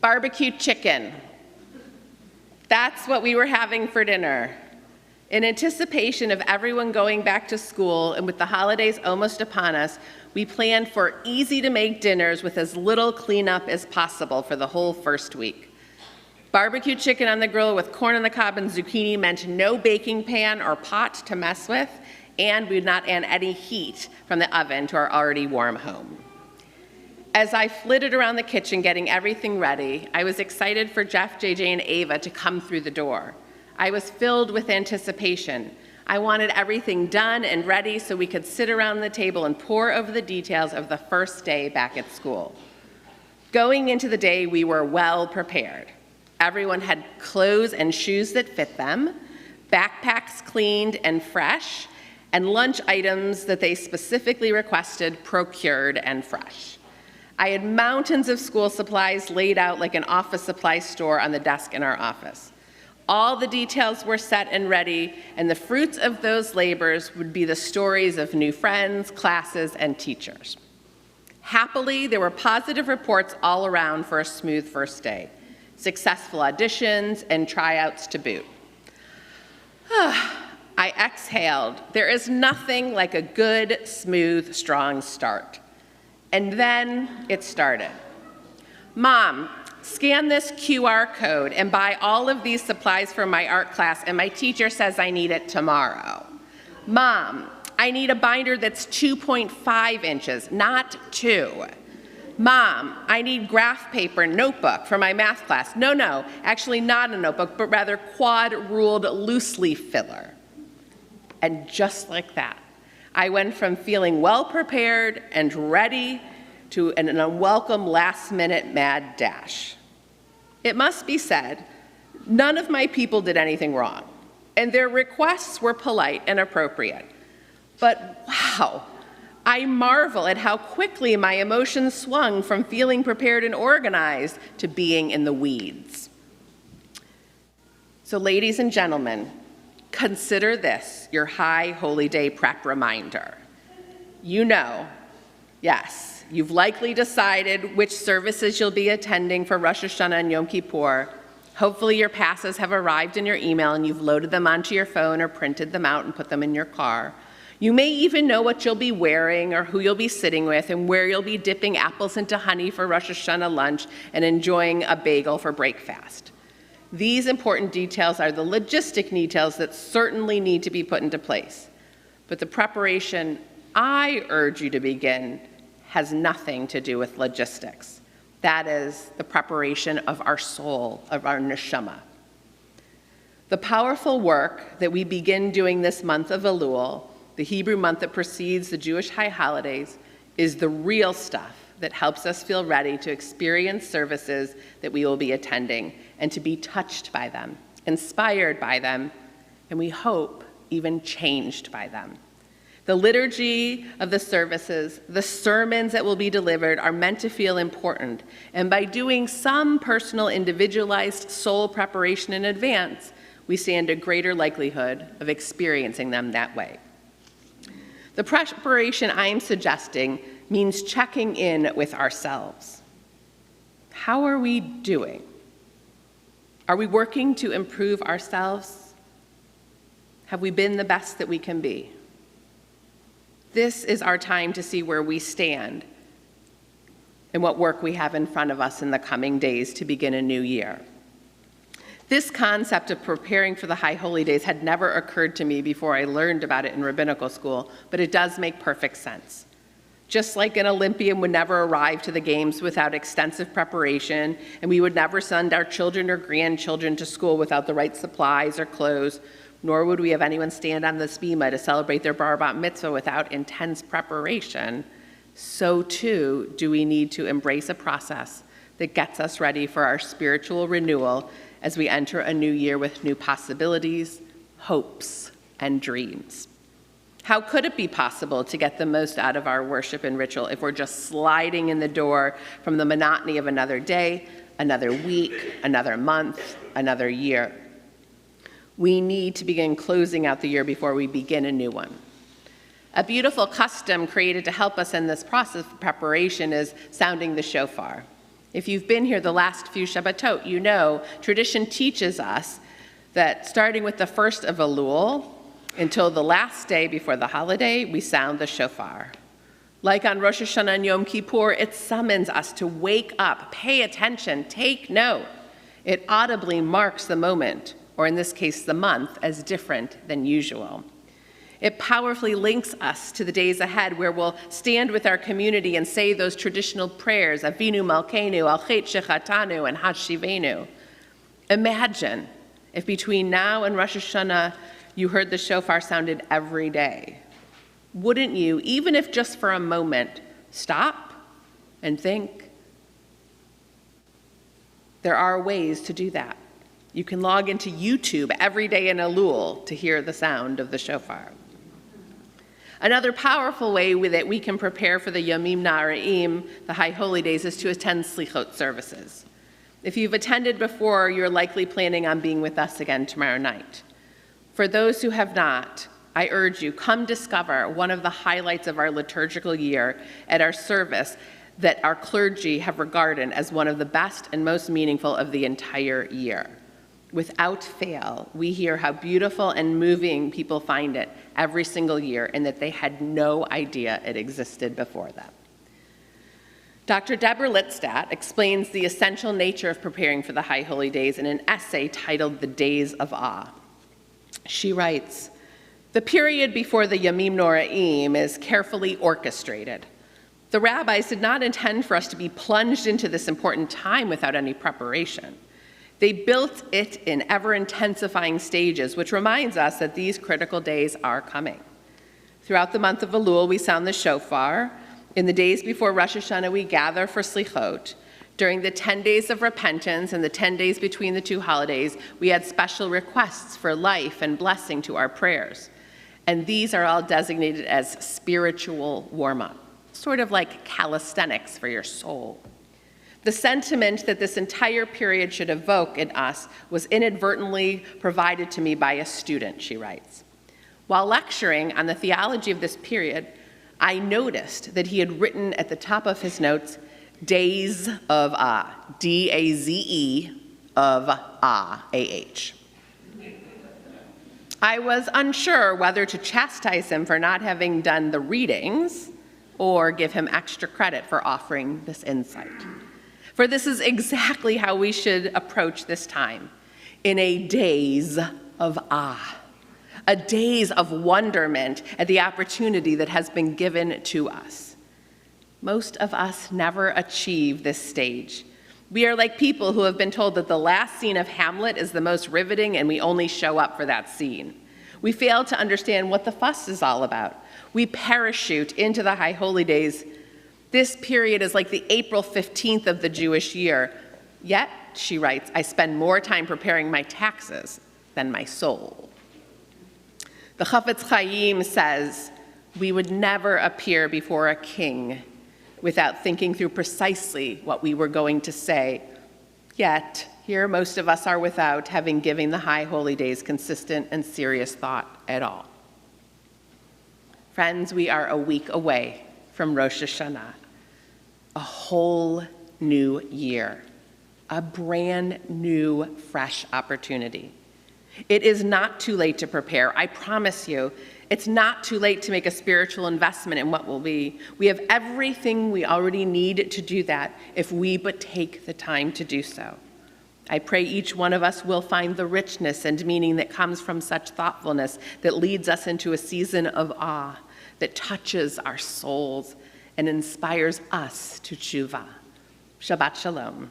Barbecue chicken. That's what we were having for dinner. In anticipation of everyone going back to school and with the holidays almost upon us, we planned for easy-to-make dinners with as little cleanup as possible for the whole first week. Barbecue chicken on the grill with corn on the cob and zucchini meant no baking pan or pot to mess with, and we would not add any heat from the oven to our already warm home. As I flitted around the kitchen getting everything ready, I was excited for Jeff, JJ, and Ava to come through the door. I was filled with anticipation. I wanted everything done and ready so we could sit around the table and pore over the details of the first day back at school. Going into the day, we were well prepared. Everyone had clothes and shoes that fit them, backpacks cleaned and fresh, and lunch items that they specifically requested procured and fresh. I had mountains of school supplies laid out like an office supply store on the desk in our office. All the details were set and ready, and the fruits of those labors would be the stories of new friends, classes, and teachers. Happily, there were positive reports all around for a smooth first day. Successful auditions and tryouts to boot. I exhaled. There is nothing like a good, smooth, strong start. And then it started. Mom, scan this QR code and buy all of these supplies for my art class, and my teacher says I need it tomorrow. Mom, I need a binder that's 2.5 inches, not 2. Mom, I need graph paper notebook for my math class. No, actually not a notebook, but rather quad-ruled loose leaf filler. And just like that, I went from feeling well prepared and ready to an unwelcome last-minute mad dash. It must be said, none of my people did anything wrong, and their requests were polite and appropriate. But wow, I marvel at how quickly my emotions swung from feeling prepared and organized to being in the weeds. So ladies and gentlemen, consider this your high holy day prep reminder. You know, yes, you've likely decided which services you'll be attending for Rosh Hashanah and Yom Kippur. Hopefully your passes have arrived in your email and you've loaded them onto your phone or printed them out and put them in your car. You may even know what you'll be wearing or who you'll be sitting with and where you'll be dipping apples into honey for Rosh Hashanah lunch and enjoying a bagel for breakfast. These important details are the logistic details that certainly need to be put into place. But the preparation I urge you to begin has nothing to do with logistics. That is the preparation of our soul, of our neshama. The powerful work that we begin doing this month of Elul, the Hebrew month that precedes the Jewish high holidays, is the real stuff that helps us feel ready to experience services that we will be attending and to be touched by them, inspired by them, and we hope even changed by them. The liturgy of the services, the sermons that will be delivered are meant to feel important, and by doing some personal individualized soul preparation in advance, we stand a greater likelihood of experiencing them that way. The preparation I am suggesting means checking in with ourselves. How are we doing? Are we working to improve ourselves? Have we been the best that we can be? This is our time to see where we stand and what work we have in front of us in the coming days to begin a new year. This concept of preparing for the High Holy Days had never occurred to me before I learned about it in rabbinical school, but it does make perfect sense. Just like an Olympian would never arrive to the games without extensive preparation, and we would never send our children or grandchildren to school without the right supplies or clothes, nor would we have anyone stand on this bima to celebrate their bar bat mitzvah without intense preparation, so too do we need to embrace a process that gets us ready for our spiritual renewal as we enter a new year with new possibilities, hopes, and dreams. How could it be possible to get the most out of our worship and ritual if we're just sliding in the door from the monotony of another day, another week, another month, another year? We need to begin closing out the year before we begin a new one. A beautiful custom created to help us in this process of preparation is sounding the shofar. If you've been here the last few Shabbatot, you know tradition teaches us that starting with the first of Elul until the last day before the holiday, we sound the shofar. Like on Rosh Hashanah and Yom Kippur, it summons us to wake up, pay attention, take note. It audibly marks the moment, or in this case, the month, as different than usual. It powerfully links us to the days ahead where we'll stand with our community and say those traditional prayers, Avinu Malkeinu, Al Chet Shechatanu, and Hashivenu. Imagine if between now and Rosh Hashanah you heard the shofar sounded every day. Wouldn't you, even if just for a moment, stop and think? There are ways to do that. You can log into YouTube every day in Elul to hear the sound of the shofar. Another powerful way that we can prepare for the Yomim Na'ara'im, the High Holy Days, is to attend Slichot services. If you've attended before, you're likely planning on being with us again tomorrow night. For those who have not, I urge you, come discover one of the highlights of our liturgical year at our service that our clergy have regarded as one of the best and most meaningful of the entire year. Without fail, we hear how beautiful and moving people find it every single year and that they had no idea it existed before them. Dr. Deborah Littstadt explains the essential nature of preparing for the High Holy Days in an essay titled The Days of Awe. She writes, "The period before the Yomim Noraim is carefully orchestrated. The rabbis did not intend for us to be plunged into this important time without any preparation. They built it in ever-intensifying stages, which reminds us that these critical days are coming. Throughout the month of Elul, we sound the shofar. In the days before Rosh Hashanah, we gather for Slichot. During the 10 days of repentance and the 10 days between the two holidays, we had special requests for life and blessing to our prayers. And these are all designated as spiritual warm-up, sort of like calisthenics for your soul. The sentiment that this entire period should evoke in us was inadvertently provided to me by a student," she writes. "While lecturing on the theology of this period, I noticed that he had written at the top of his notes, Days of Ah, D-A-Z-E of Ah, A-H. I was unsure whether to chastise him for not having done the readings or give him extra credit for offering this insight. For this is exactly how we should approach this time, in a daze of awe, a daze of wonderment at the opportunity that has been given to us. Most of us never achieve this stage. We are like people who have been told that the last scene of Hamlet is the most riveting and we only show up for that scene. We fail to understand what the fuss is all about. We parachute into the High Holy Days. This period is like the April 15th of the Jewish year. Yet, she writes, I spend more time preparing my taxes than my soul. The Chafetz Chaim says, we would never appear before a king without thinking through precisely what we were going to say. Yet, here most of us are without having given the High Holy Days consistent and serious thought at all. Friends, we are a week away from Rosh Hashanah, a whole new year, a brand new, fresh opportunity. It is not too late to prepare. I promise you, it's not too late to make a spiritual investment in what will be. We have everything we already need to do that if we but take the time to do so. I pray each one of us will find the richness and meaning that comes from such thoughtfulness that leads us into a season of awe that touches our souls and inspires us to tshuva. Shabbat shalom.